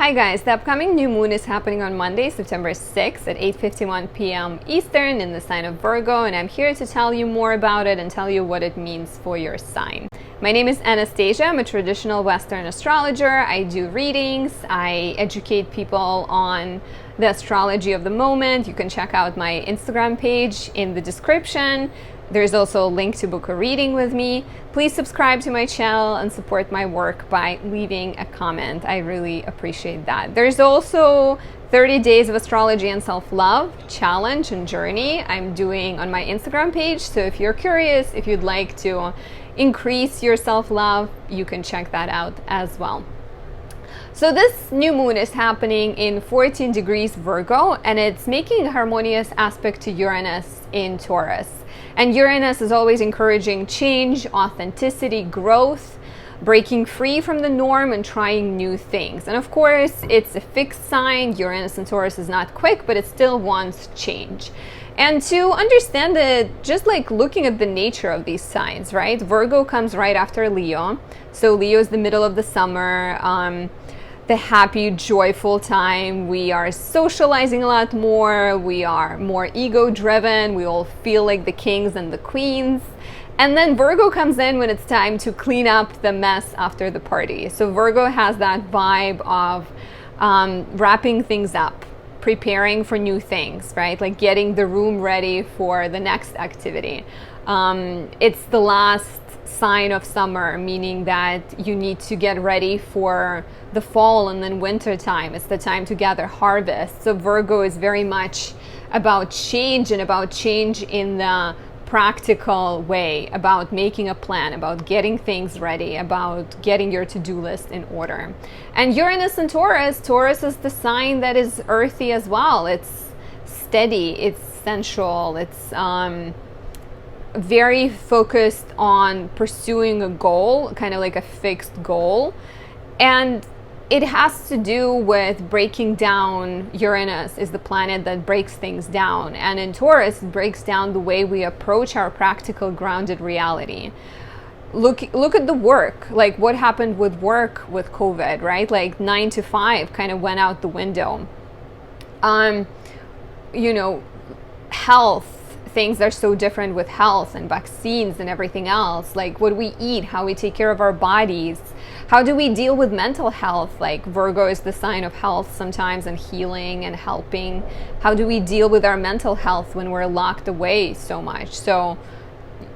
Hi guys, the upcoming new moon is happening on Monday, September 6th at 8:51 p.m. Eastern in the sign of Virgo, and I'm here to tell you more about it and tell you what it means for your sign. My name is Anastasia. I'm a traditional Western astrologer. I do readings. I educate people on the astrology of the moment. You can check out my Instagram page in the description. There's also a link to book a reading with me. Please subscribe to my channel and support my work by leaving a comment. I really appreciate that. There's also 30 days of astrology and self-love challenge and journey I'm doing on my Instagram page. So if you're curious, if you'd like to increase your self-love, you can check that out as well. So this new moon is happening in 14 degrees Virgo, and it's making a harmonious aspect to Uranus in Taurus. And Uranus is always encouraging change, authenticity, growth, breaking free from the norm and trying new things. And of course, it's a fixed sign. Uranus and Taurus is not quick, but it still wants change. And to understand it, just like looking at the nature of these signs, right? Virgo comes right after Leo. So Leo is the middle of the summer. The happy, joyful time. We are socializing a lot more. We are more ego-driven. We all feel like the kings and the queens. And then Virgo comes in when it's time to clean up the mess after the party. So Virgo has that vibe of wrapping things up, preparing for new things, right? Like getting the room ready for the next activity. It's the last sign of summer, meaning that you need to get ready for the fall and then winter time. It's the time to gather harvest. So Virgo is very much about change, and about change in the practical way, about making a plan, about getting things ready, about getting your to-do list in order. And Uranus and Taurus is the sign that is earthy as well. It's steady, it's sensual, it's very focused on pursuing a goal, kind of like a fixed goal. And it has to do with breaking down. Uranus is the planet that breaks things down. And in Taurus, it breaks down the way we approach our practical, grounded reality. Look at the work, like what happened with work with COVID, right? Like 9 to 5 kind of went out the window. Health. Things are so different with health and vaccines and everything else, like what we eat, how we take care of our bodies, how do we deal with mental health. Like Virgo is the sign of health sometimes, and healing and helping. How do we deal with our mental health when we're locked away so much? So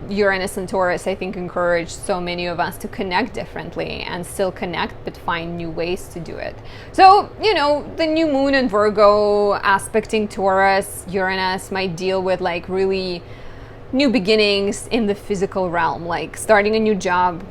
Uranus and Taurus, I think, encourage so many of us to connect differently and still connect, but find new ways to do it. So, the new moon in Virgo aspecting Taurus, Uranus might deal with like really new beginnings in the physical realm, like starting a new job,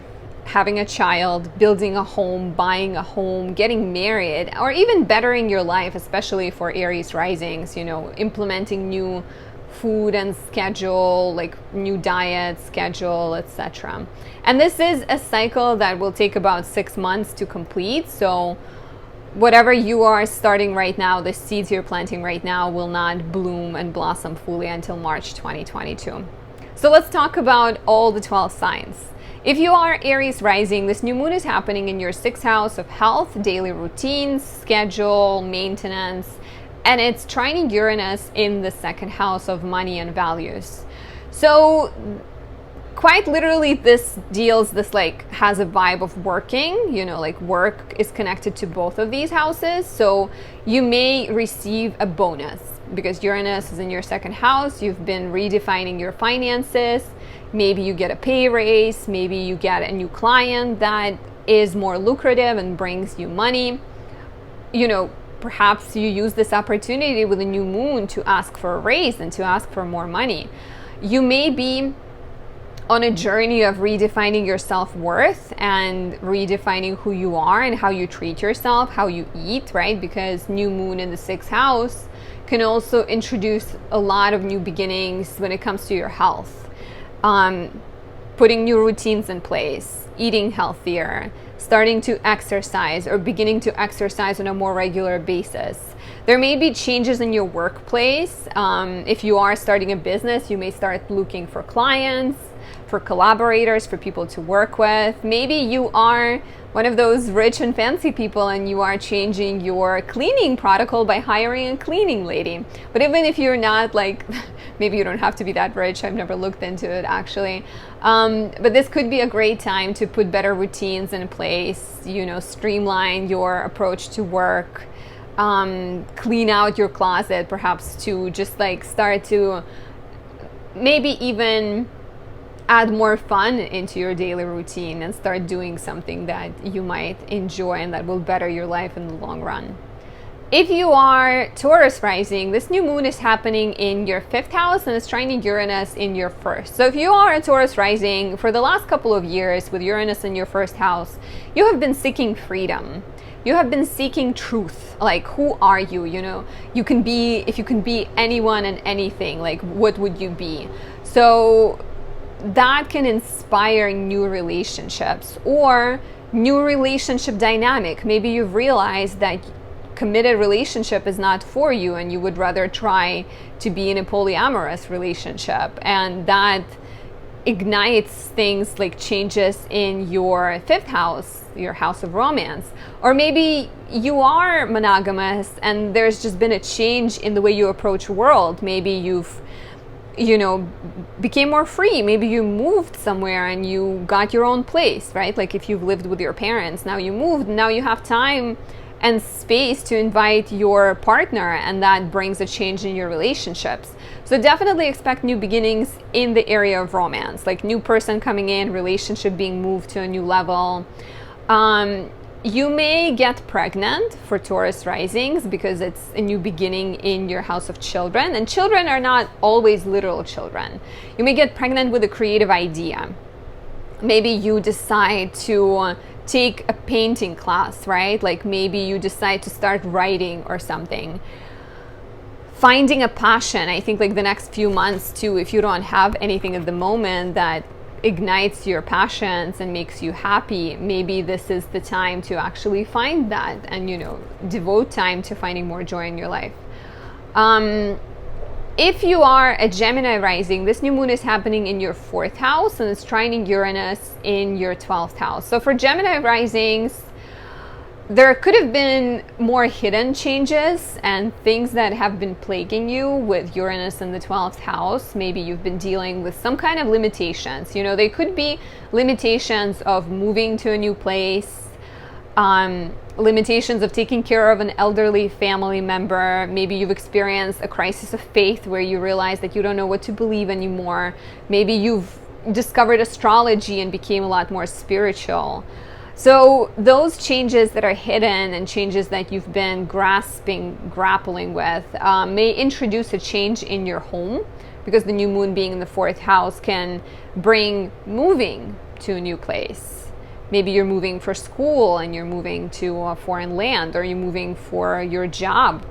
having a child, building a home, buying a home, getting married, or even bettering your life, especially for Aries risings, implementing new food and schedule, like new diet schedule, etc. And this is a cycle that will take about 6 months to complete. So whatever you are starting right now, the seeds you're planting right now will not bloom and blossom fully until March 2022. So let's talk about all the 12 signs. If you are Aries rising, this new moon is happening in your 6th house of health, daily routines, schedule, maintenance, and it's trining Uranus in the 2nd house of money and values. So quite literally this has a vibe of working, like work is connected to both of these houses. So you may receive a bonus because Uranus is in your 2nd house. You've been redefining your finances. Maybe you get a pay raise. Maybe you get a new client that is more lucrative and brings you money. Perhaps you use this opportunity with a new moon to ask for a raise and to ask for more money. You may be on a journey of redefining your self-worth and redefining who you are and how you treat yourself, how you eat, right? Because new moon in the 6th house can also introduce a lot of new beginnings when it comes to your health. Putting new routines in place, eating healthier, starting to exercise or beginning to exercise on a more regular basis. There may be changes in your workplace. If you are starting a business, you may start looking for clients, for collaborators, for people to work with. Maybe you are one of those rich and fancy people and you are changing your cleaning protocol by hiring a cleaning lady. But even if you're not, like, maybe you don't have to be that rich. I've never looked into it actually. But this could be a great time to put better routines in place, you know, streamline your approach to work, clean out your closet, perhaps to just like start to maybe even add more fun into your daily routine and start doing something that you might enjoy and that will better your life in the long run. If you are Taurus rising, this new moon is happening in your 5th house and it's trining Uranus in your 1st. So if you are a Taurus rising, for the last couple of years with Uranus in your 1st house, you have been seeking freedom. You have been seeking truth. Like, who are you? You know, you can be, if you can be anyone and anything, like, what would you be? So that can inspire new relationships or new relationship dynamic. Maybe you've realized that committed relationship is not for you and you would rather try to be in a polyamorous relationship, and that ignites things like changes in your 5th house, your house of romance. Or maybe you are monogamous and there's just been a change in the way you approach the world. Maybe you've, you know, became more free. Maybe you moved somewhere and you got your own place, right? Like if you've lived with your parents, now you moved, now you have time and space to invite your partner, and that brings a change in your relationships. So definitely expect new beginnings in the area of romance, like new person coming in, relationship being moved to a new level. You may get pregnant for Taurus risings because it's a new beginning in your house of children, and children are not always literal children. You may get pregnant with a creative idea. Maybe you decide to take a painting class, right? Like maybe you decide to start writing or something. Finding a passion, I think like the next few months too, if you don't have anything at the moment that ignites your passions and makes you happy, maybe this is the time to actually find that and, you know, devote time to finding more joy in your life. If you are a Gemini rising, this new moon is happening in your 4th house and it's trining Uranus in your 12th house. So for Gemini risings, there could have been more hidden changes and things that have been plaguing you with Uranus in the 12th house. Maybe you've been dealing with some kind of limitations. You know, they could be limitations of moving to a new place, limitations of taking care of an elderly family member. Maybe you've experienced a crisis of faith where you realize that you don't know what to believe anymore. Maybe you've discovered astrology and became a lot more spiritual. So those changes that are hidden and changes that you've been grappling with may introduce a change in your home, because the new moon being in the 4th house can bring moving to a new place. Maybe you're moving for school and you're moving to a foreign land, or you're moving for your job,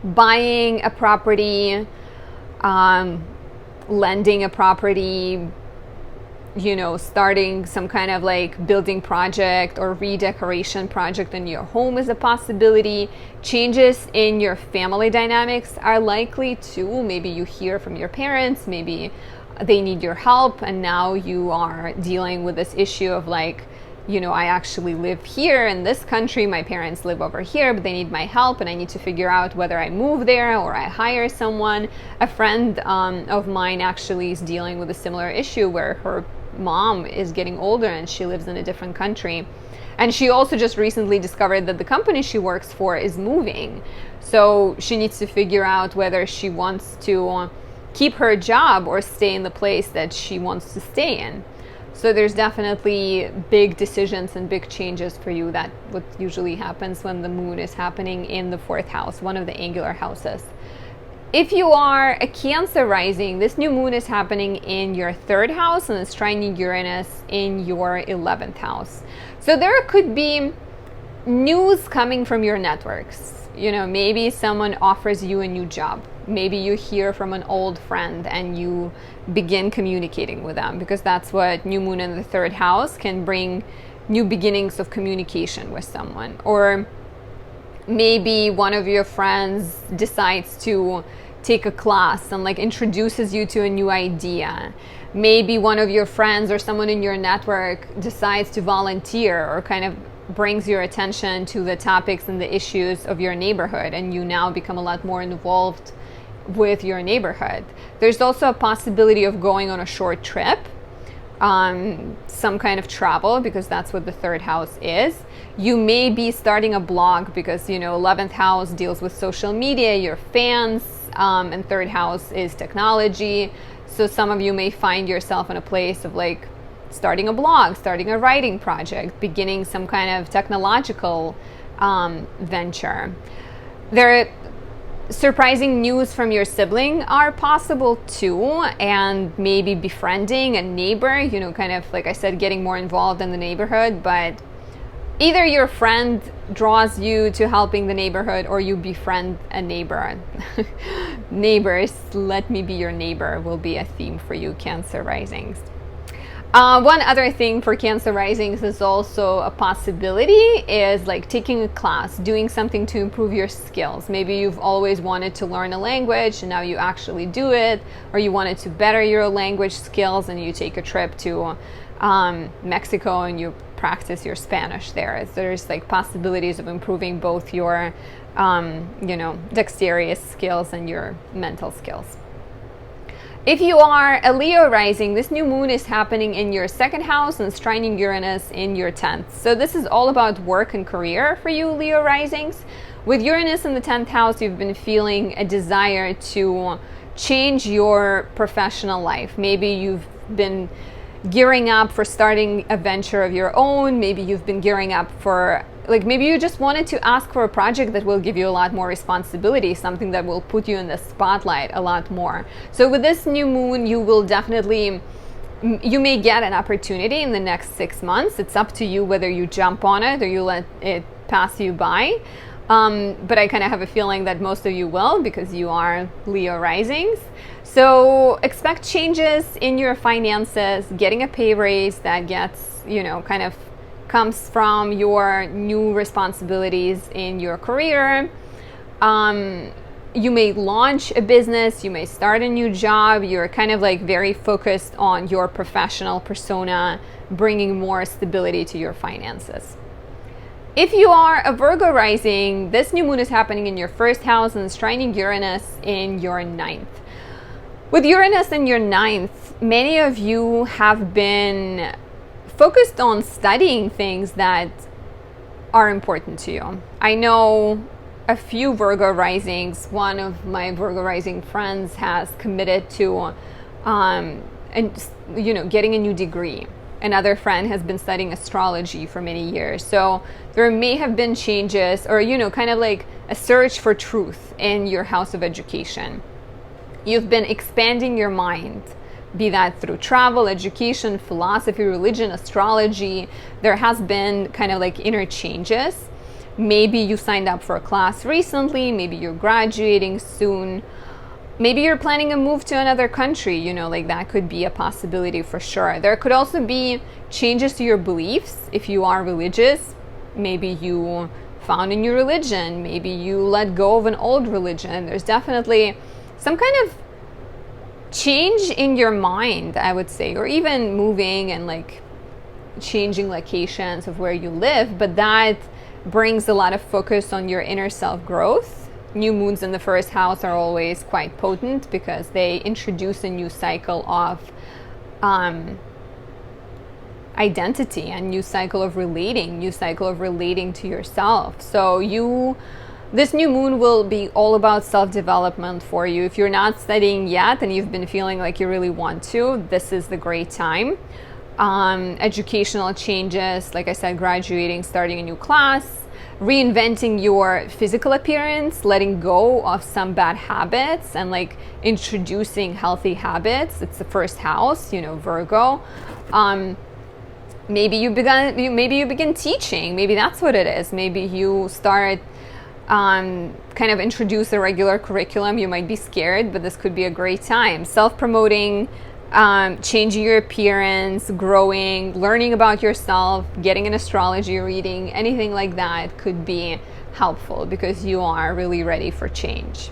buying a property, lending a property, you know, starting some kind of like building project or redecoration project in your home is a possibility. Changes in your family dynamics are likely too. Maybe you hear from your parents, maybe they need your help, and now you are dealing with this issue of like, you know, I actually live here in this country, my parents live over here, but they need my help and I need to figure out whether I move there or I hire someone. A friend of mine actually is dealing with a similar issue where her mom is getting older and she lives in a different country. And she also just recently discovered that the company she works for is moving. So she needs to figure out whether she wants to keep her job or stay in the place that she wants to stay in. So there's definitely big decisions and big changes for you. That what usually happens when the moon is happening in the 4th house, one of the angular houses. If you are a Cancer rising, this new moon is happening in your 3rd house and it's trining Uranus in your 11th house. So there could be news coming from your networks. You know, maybe someone offers you a new job. Maybe you hear from an old friend and you begin communicating with them, because that's what new moon in the 3rd house can bring, new beginnings of communication with someone. Or maybe one of your friends decides to take a class and like introduces you to a new idea. Maybe one of your friends or someone in your network decides to volunteer or kind of brings your attention to the topics and the issues of your neighborhood, and you now become a lot more involved with your neighborhood. There's also a possibility of going on a short trip, some kind of travel, because that's what the third house is. You may be starting a blog because, you know, 11th house deals with social media, your fans, and third house is technology. So some of you may find yourself in a place of like starting a blog, starting a writing project, beginning some kind of technological venture. There surprising news from your sibling are possible too, and maybe befriending a neighbor, you know, kind of like I said, getting more involved in the neighborhood. But either your friend draws you to helping the neighborhood or you befriend a neighbor. Neighbors, let me be your neighbor will be a theme for you, Cancer risings. One other thing for Cancer risings is also a possibility is like taking a class, doing something to improve your skills. Maybe you've always wanted to learn a language and now you actually do it, or you wanted to better your language skills and you take a trip to Mexico and you practice your Spanish there. There's like possibilities of improving both your you know, dexterous skills and your mental skills. If you are a Leo rising, this new moon is happening in your second house and trining Uranus in your 10th. So this is all about work and career for you, Leo risings. With Uranus in the 10th house, you've been feeling a desire to change your professional life. Maybe you've been gearing up for starting a venture of your own. Maybe you've been gearing up for, like, maybe you just wanted to ask for a project that will give you a lot more responsibility, something that will put you in the spotlight a lot more. So with this new moon, you will definitely, you may get an opportunity in the next 6 months. It's up to you whether you jump on it or you let it pass you by. But I kind of have a feeling that most of you will, because you are Leo risings. So expect changes in your finances, getting a pay raise that gets, you know, kind of comes from your new responsibilities in your career. You may launch a business, you may start a new job. You're kind of like very focused on your professional persona, bringing more stability to your finances. If you are a Virgo rising, this new moon is happening in your first house and it's trining Uranus in your 9th. With Uranus in your 9th, many of you have been focused on studying things that are important to you. I know a few Virgo risings. One of my Virgo rising friends has committed to getting a new degree. Another friend has been studying astrology for many years. So there may have been changes, or, you know, kind of like a search for truth in your house of education. You've been expanding your mind, be that through travel, education, philosophy, religion, astrology. There has been kind of like inner changes. Maybe you signed up for a class recently, maybe you're graduating soon. Maybe you're planning a move to another country, you know, like that could be a possibility for sure. There could also be changes to your beliefs. If you are religious, maybe you found a new religion, maybe you let go of an old religion. There's definitely some kind of change in your mind, I would say, or even moving and like changing locations of where you live, but that brings a lot of focus on your inner self growth. New moons in the first house are always quite potent because they introduce a new cycle of identity, a new cycle of relating to yourself. So this new moon will be all about self-development for you. If you're not studying yet and you've been feeling like you really want to, this is the great time. Educational changes, like I said, graduating, starting a new class, reinventing your physical appearance, letting go of some bad habits and like introducing healthy habits. It's the first house, you know, Virgo. Maybe you begin teaching. Maybe that's what it is. Maybe you start kind of introduce a regular curriculum. You might be scared, but this could be a great time. Self-promoting, changing your appearance, growing, learning about yourself, getting an astrology reading, anything like that could be helpful because you are really ready for change.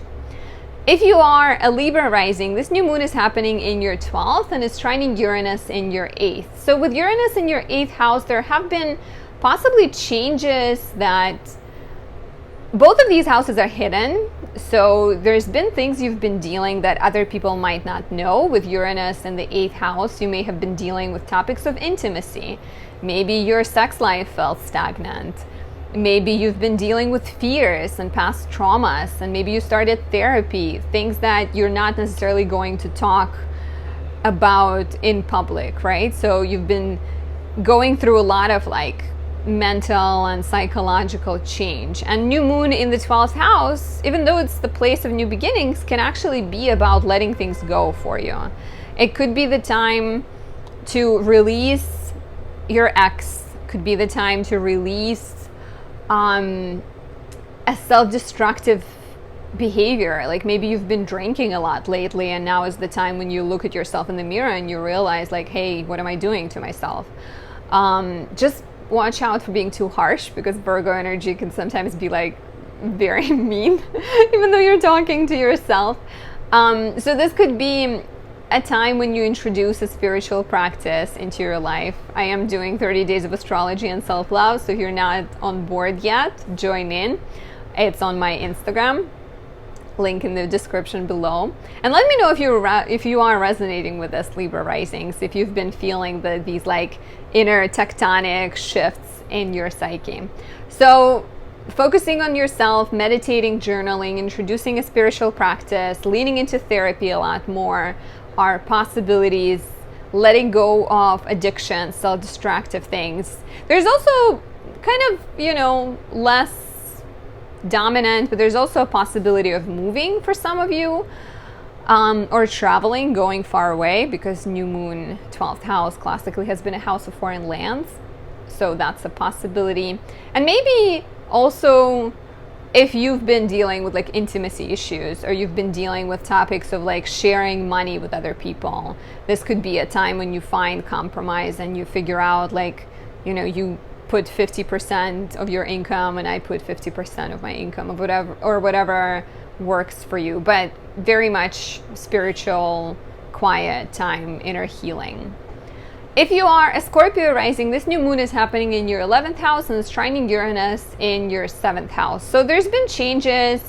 If you are a Libra rising, this new moon is happening in your 12th and it's trining Uranus in your 8th. So with Uranus in your 8th house, there have been possibly changes that both of these houses are hidden. So there's been things you've been dealing that other people might not know. With Uranus in the 8th house, you may have been dealing with topics of intimacy. Maybe your sex life felt stagnant. Maybe you've been dealing with fears and past traumas, and maybe you started therapy, things that you're not necessarily going to talk about in public, right? So you've been going through a lot of like mental and psychological change. And new moon in the 12th house, even though it's the place of new beginnings, can actually be about letting things go for you. It could be the time to release your ex, could be the time to release a self-destructive behavior. Like maybe you've been drinking a lot lately and now is the time when you look at yourself in the mirror and you realize like, hey, what am I doing to myself? Just watch out for being too harsh, because Virgo energy can sometimes be like very mean even though you're talking to yourself. So this could be a time when you introduce a spiritual practice into your life. I am doing 30 days of astrology and self-love, so if you're not on board yet, join in. It's on my Instagram, link in the description below. And let me know if you are resonating with this, Libra risings, if you've been feeling these like inner tectonic shifts in your psyche. So focusing on yourself, meditating, journaling, introducing a spiritual practice, leaning into therapy a lot more are possibilities. Letting go of addiction, self-destructive things. There's also kind of, less dominant, but there's also a possibility of moving for some of you, or traveling, going far away, because new moon 12th house classically has been a house of foreign lands. So that's a possibility. And maybe also if you've been dealing with like intimacy issues, or you've been dealing with topics of like sharing money with other people, this could be a time when you find compromise and you figure out like, you put 50% of your income and I put 50% of my income, of whatever works for you. But very much spiritual, quiet time, inner healing. If you are a Scorpio rising, this new moon is happening in your 11th house and it's trining Uranus in your 7th house. So there's been changes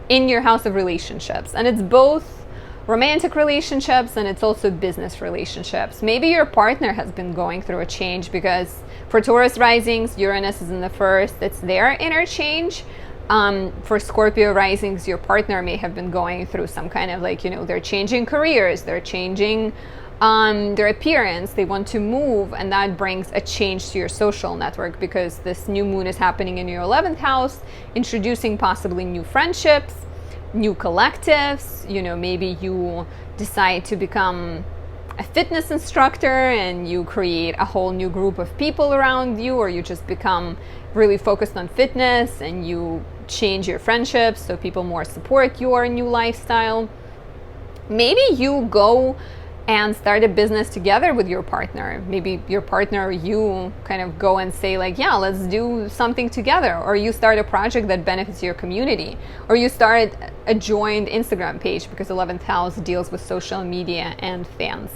in your house of relationships, and it's both romantic relationships and it's also business relationships. Maybe your partner has been going through a change, because for Taurus risings, Uranus is in the first, it's their inner change. For Scorpio risings, your partner may have been going through some kind of like, they're changing careers, they're changing their appearance, they want to move, and that brings a change to your social network, because this new moon is happening in your 11th house, introducing possibly new friendships, new collectives. Maybe you decide to become a fitness instructor and you create a whole new group of people around you, or you just become really focused on fitness and you change your friendships so people more support your new lifestyle. Maybe you go and start a business together with your partner. Maybe your partner or you kind of go and say like, yeah, let's do something together. Or you start a project that benefits your community. Or you start a joined Instagram page, because 11th house deals with social media and fans.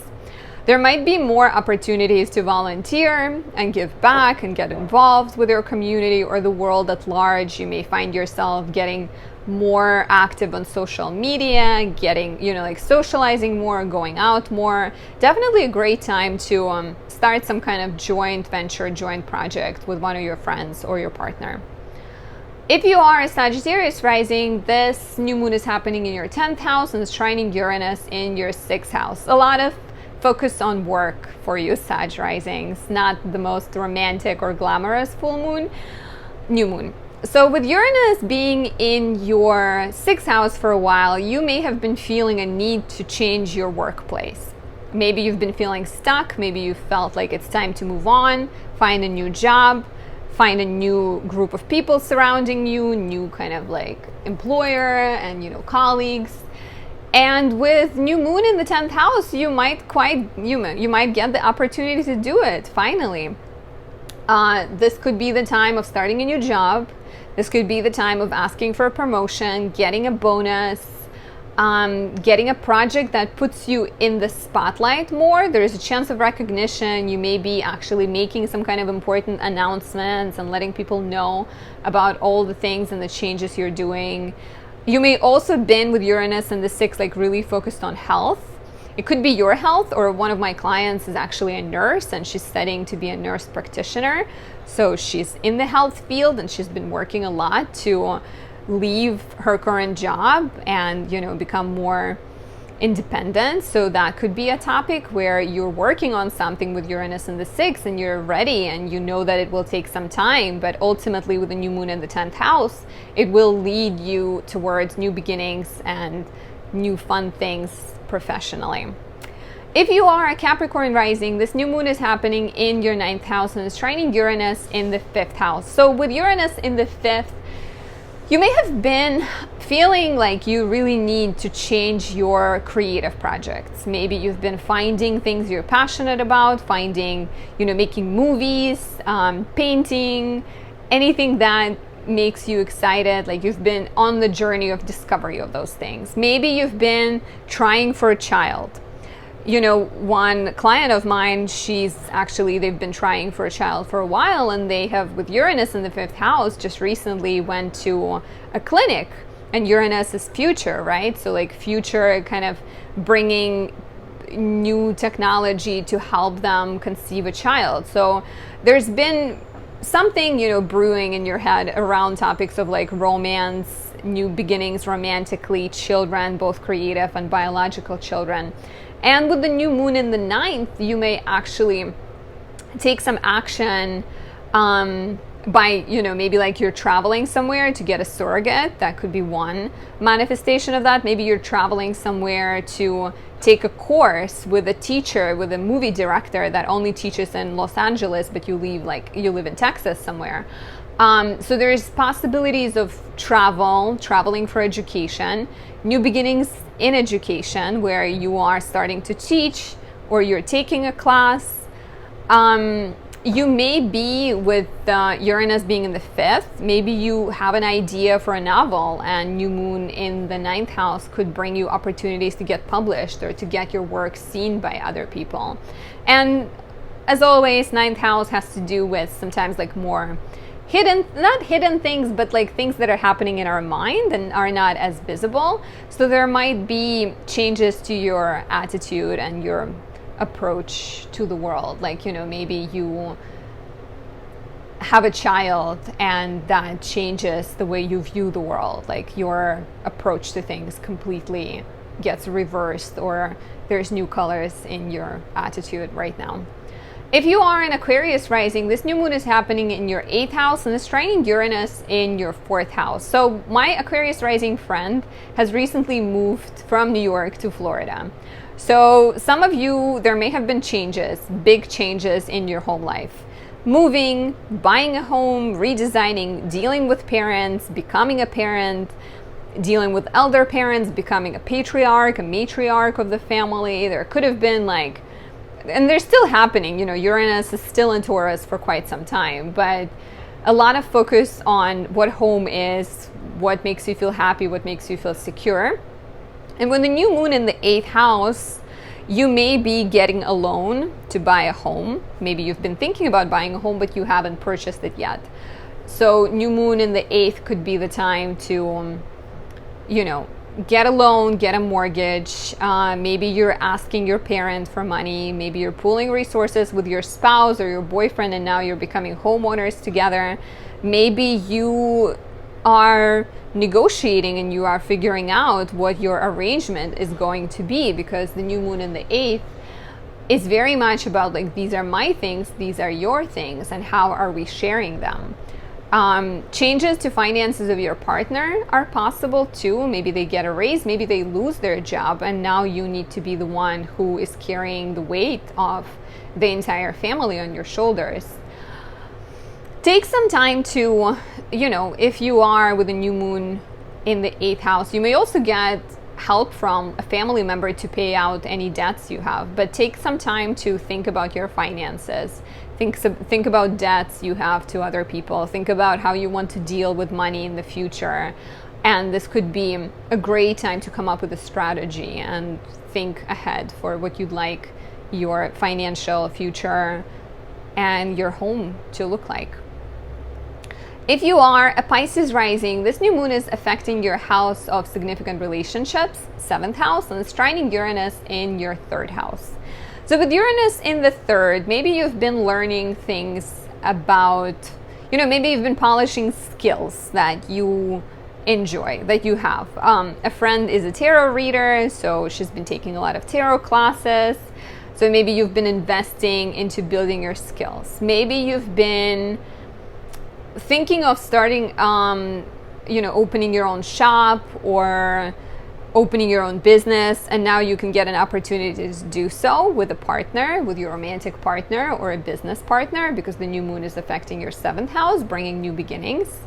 There might be more opportunities to volunteer and give back and get involved with your community or the world at large. You may find yourself getting more active on social media, getting, like socializing more, going out more. Definitely a great time to start some kind of joint venture, joint project with one of your friends or your partner. If you are a Sagittarius rising, this new moon is happening in your 10th house and it's trining Uranus in your 6th house. A lot of focus on work for you, Sag risings. Not the most romantic or glamorous full moon, new moon. So with Uranus being in your 6th house for a while, you may have been feeling a need to change your workplace. Maybe you've been feeling stuck. Maybe you felt like it's time to move on, find a new job, find a new group of people surrounding you, new kind of like employer and, colleagues. And with new moon in the 10th house, you might get the opportunity to do it finally. This could be the time of starting a new job. This could be the time of asking for a promotion, getting a bonus, getting a project that puts you in the spotlight more. There's a chance of recognition. You may be actually making some kind of important announcements and letting people know about all the things and the changes you're doing. You may also have been with Uranus and the 6th like really focused on health. It could be your health, or one of my clients is actually a nurse and she's studying to be a nurse practitioner. So she's in the health field and she's been working a lot to leave her current job and, you know, become more independent. So that could be a topic where you're working on something with Uranus in the 6th and you're ready and you know that it will take some time, but ultimately with the new moon in the 10th house, it will lead you towards new beginnings and new fun things professionally. If you are a Capricorn rising, this new moon is happening in your 9th house and is trining Uranus in the 5th house. So with Uranus in the 5th, you may have been feeling like you really need to change your creative projects. Maybe you've been finding things you're passionate about, making movies, painting, anything that makes you excited, like you've been on the journey of discovery of those things. Maybe you've been trying for a child. You know, one client of mine, they've been trying for a child for a while, and they have, with Uranus in the 5th house, just recently went to a clinic, and Uranus is future, right? So like future, kind of bringing new technology to help them conceive a child. So there's been something, you know, brewing in your head around topics of like romance, new beginnings romantically, children, both creative and biological children. And with the new moon in the 9th, you may actually take some action by, you know, maybe like you're traveling somewhere to get a surrogate. That could be one manifestation of that. Maybe you're traveling somewhere to take a course with a teacher, with a movie director that only teaches in Los Angeles, but you live in Texas somewhere. So there's possibilities of traveling for education, new beginnings in education where you are starting to teach or you're taking a class. You may be with Uranus being in the 5th, maybe you have an idea for a novel, and new moon in the 9th house could bring you opportunities to get published or to get your work seen by other people. And as always, 9th house has to do with sometimes like more not hidden things, but like things that are happening in our mind and are not as visible. So there might be changes to your attitude and your approach to the world. Like, you know, maybe you have a child and that changes the way you view the world. Like your approach to things completely gets reversed, or there's new colors in your attitude right now. If you are an Aquarius rising, this new moon is happening in your 8th house and is trining Uranus in your 4th house. So my Aquarius rising friend has recently moved from New York to Florida. So some of you, there may have been changes, big changes in your home life. Moving, buying a home, redesigning, dealing with parents, becoming a parent, dealing with elder parents, becoming a patriarch, a matriarch of the family. There could have been like, and they're still happening, you know, Uranus is still in Taurus for quite some time, but a lot of focus on what home is, what makes you feel happy, what makes you feel secure. And when the new moon in the 8th house, you may be getting a loan to buy a home. Maybe you've been thinking about buying a home, but you haven't purchased it yet. So new moon in the 8th could be the time to, get a loan, get a mortgage. Maybe you're asking your parent for money. Maybe you're pooling resources with your spouse or your boyfriend, and now you're becoming homeowners together. Maybe you are negotiating and you are figuring out what your arrangement is going to be, because the new moon in the 8th is very much about like, these are my things, these are your things, and how are we sharing them. Changes to finances of your partner are possible too. Maybe they get a raise, maybe they lose their job, and now you need to be the one who is carrying the weight of the entire family on your shoulders. Take some time to, if you are with a new moon in the 8th house, you may also get help from a family member to pay out any debts you have, but take some time to think about your finances. Think about debts you have to other people. Think about how you want to deal with money in the future. And this could be a great time to come up with a strategy and think ahead for what you'd like your financial future and your home to look like. If you are a Pisces rising, this new moon is affecting your house of significant relationships, 7th house, and it's trining Uranus in your 3rd house. So with Uranus in the 3rd, maybe you've been learning things about, maybe you've been polishing skills that you enjoy, that you have. A friend is a tarot reader, so she's been taking a lot of tarot classes. So maybe you've been investing into building your skills. Maybe you've been thinking of starting, opening your own shop or opening your own business, and now you can get an opportunity to do so with a partner, with your romantic partner or a business partner, because the new moon is affecting your 7th house, bringing new beginnings.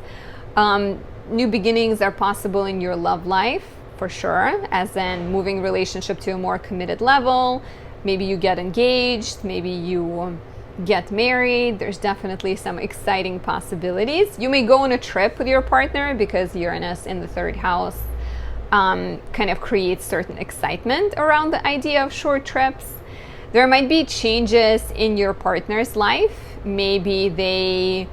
New beginnings are possible in your love life, for sure, as in moving relationship to a more committed level. Maybe you get engaged, maybe you get married. There's definitely some exciting possibilities. You may go on a trip with your partner because Uranus in the 3rd house kind of creates certain excitement around the idea of short trips. There might be changes in your partner's life. Maybe they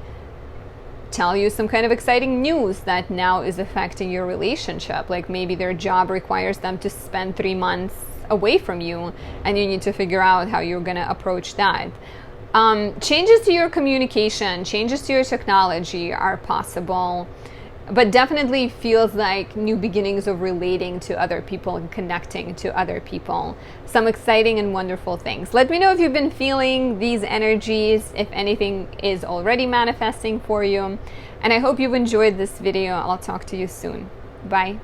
tell you some kind of exciting news that now is affecting your relationship. Like maybe their job requires them to spend 3 months away from you, and you need to figure out how you're going to approach that. Changes to your communication, changes to your technology are possible, but definitely feels like new beginnings of relating to other people and connecting to other people. Some exciting and wonderful things. Let me know if you've been feeling these energies, if anything is already manifesting for you. And I hope you've enjoyed this video. I'll talk to you soon. Bye.